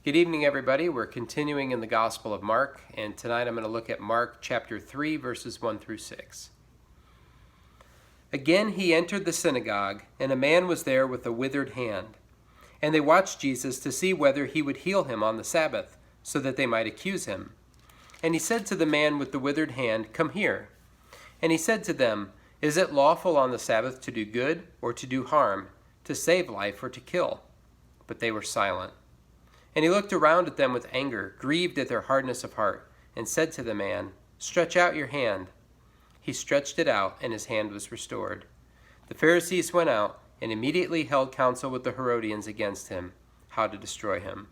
Good evening, everybody. We're continuing in the Gospel of Mark, and tonight I'm going to look at Mark chapter 3, verses 1 through 6. Again he entered the synagogue, and a man was there with a withered hand. And they watched Jesus to see whether he would heal him on the Sabbath, so that they might accuse him. And he said to the man with the withered hand, "Come here." And he said to them, "Is it lawful on the Sabbath to do good or to do harm, to save life or to kill?" But they were silent. And he looked around at them with anger, grieved at their hardness of heart, and said to the man, "Stretch out your hand." He stretched it out, and his hand was restored. The Pharisees went out and immediately held counsel with the Herodians against him, how to destroy him.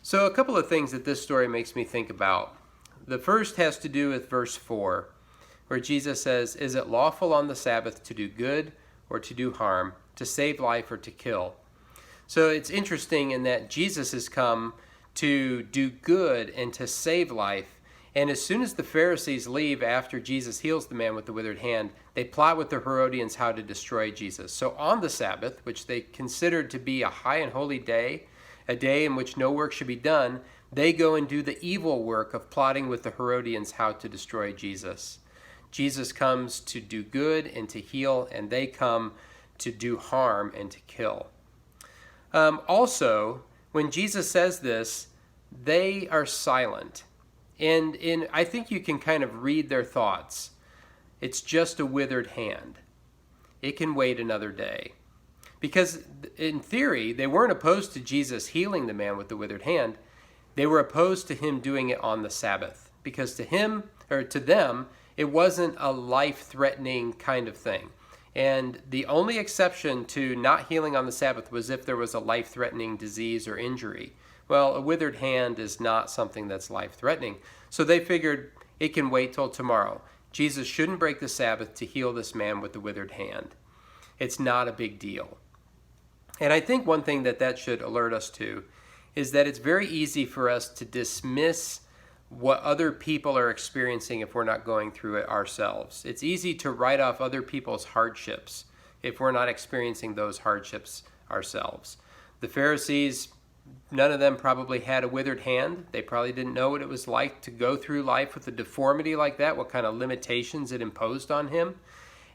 So a couple of things that this story makes me think about. The first has to do with verse 4, where Jesus says, "Is it lawful on the Sabbath to do good or to do harm, to save life or to kill?" So it's interesting in that Jesus has come to do good and to save life. And as soon as the Pharisees leave after Jesus heals the man with the withered hand, they plot with the Herodians how to destroy Jesus. So on the Sabbath, which they considered to be a high and holy day, a day in which no work should be done, they go and do the evil work of plotting with the Herodians how to destroy Jesus. Jesus comes to do good and to heal, and they come to do harm and to kill. Also, when Jesus says this, they are silent. And I think you can kind of read their thoughts. It's just a withered hand. It can wait another day. Because in theory, they weren't opposed to Jesus healing the man with the withered hand. They were opposed to him doing it on the Sabbath. Because to him, or to them, it wasn't a life-threatening kind of thing. And the only exception to not healing on the Sabbath was if there was a life-threatening disease or injury. Well, a withered hand is not something that's life-threatening. So they figured it can wait till tomorrow. Jesus shouldn't break the Sabbath to heal this man with the withered hand. It's not a big deal. And I think one thing that should alert us to is that it's very easy for us to dismiss what other people are experiencing if we're not going through it ourselves. It's easy to write off other people's hardships if we're not experiencing those hardships ourselves. The Pharisees, none of them probably had a withered hand. They probably didn't know what it was like to go through life with a deformity like that, what kind of limitations it imposed on him.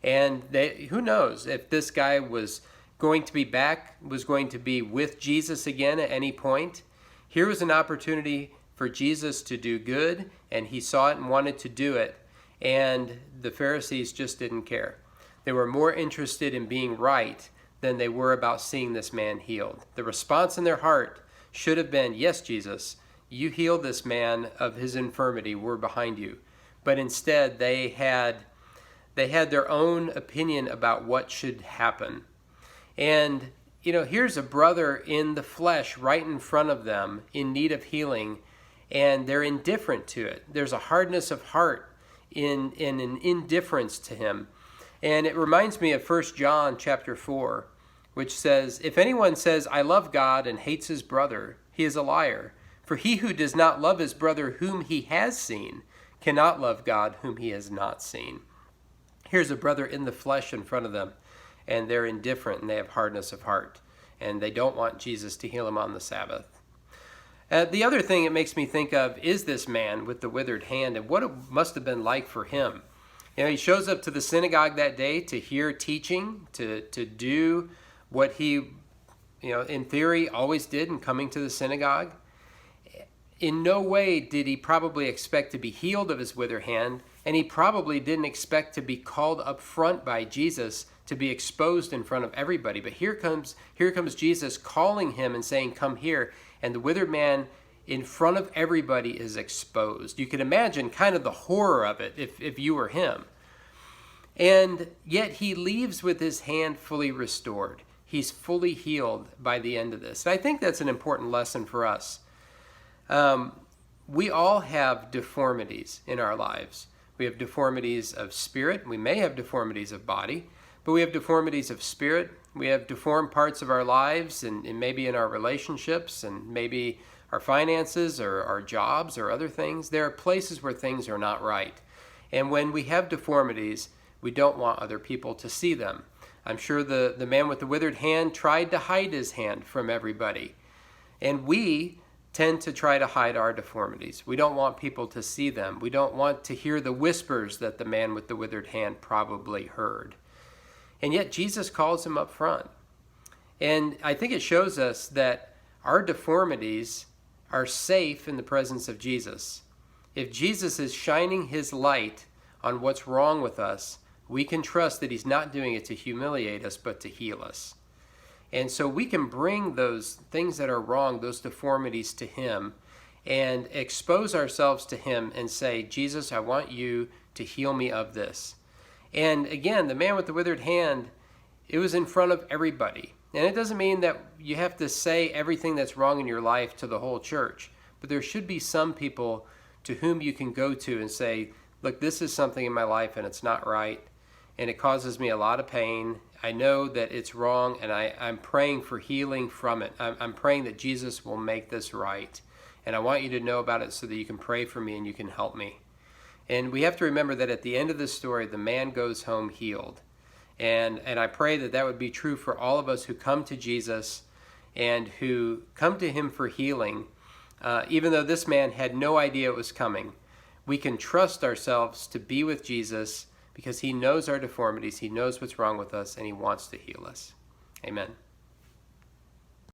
And who knows if this guy was going to be with Jesus again at any point. Here was an opportunity for Jesus to do good, and he saw it and wanted to do it, and the Pharisees just didn't care. They were more interested in being right than they were about seeing this man healed. The response in their heart should have been, "Yes, Jesus, you healed this man of his infirmity. We're behind you." But instead, they had their own opinion about what should happen. And, here's a brother in the flesh right in front of them in need of healing, and they're indifferent to it. There's a hardness of heart in an indifference to him. And it reminds me of 1 John chapter 4, which says, "If anyone says, 'I love God,' and hates his brother, he is a liar. For he who does not love his brother whom he has seen cannot love God whom he has not seen." Here's a brother in the flesh in front of them, and they're indifferent, and they have hardness of heart, and they don't want Jesus to heal him on the Sabbath. The other thing it makes me think of is this man with the withered hand and what it must have been like for him. He shows up to the synagogue that day to hear teaching, to do what he, in theory, always did in coming to the synagogue. In no way did he probably expect to be healed of his withered hand, and he probably didn't expect to be called up front by Jesus to be exposed in front of everybody. But here comes Jesus calling him and saying, "Come here." And the withered man in front of everybody is exposed. You can imagine kind of the horror of it if you were him. And yet he leaves with his hand fully restored. He's fully healed by the end of this. And I think that's an important lesson for us. We all have deformities in our lives. We have deformities of spirit. We may have deformities of body, but we have deformities of spirit. We have deformed parts of our lives and maybe in our relationships and maybe our finances or our jobs or other things. There are places where things are not right. And when we have deformities, we don't want other people to see them. I'm sure the man with the withered hand tried to hide his hand from everybody. And we tend to try to hide our deformities. We don't want people to see them. We don't want to hear the whispers that the man with the withered hand probably heard. And yet Jesus calls him up front. And I think it shows us that our deformities are safe in the presence of Jesus. If Jesus is shining his light on what's wrong with us, we can trust that he's not doing it to humiliate us, but to heal us. And so we can bring those things that are wrong, those deformities, to him and expose ourselves to him and say, Jesus, I want you to heal me of this. And again, the man with the withered hand, it was in front of everybody. And it doesn't mean that you have to say everything that's wrong in your life to the whole church, but there should be some people to whom you can go to and say, look, this is something in my life and it's not right, and it causes me a lot of pain. I know that it's wrong, and I'm praying for healing from it. I'm praying that Jesus will make this right, and I want you to know about it so that you can pray for me and you can help me. And we have to remember that at the end of this story, the man goes home healed. And I pray that that would be true for all of us who come to Jesus and who come to him for healing. Even though this man had no idea it was coming, we can trust ourselves to be with Jesus because he knows our deformities, he knows what's wrong with us, and he wants to heal us. Amen.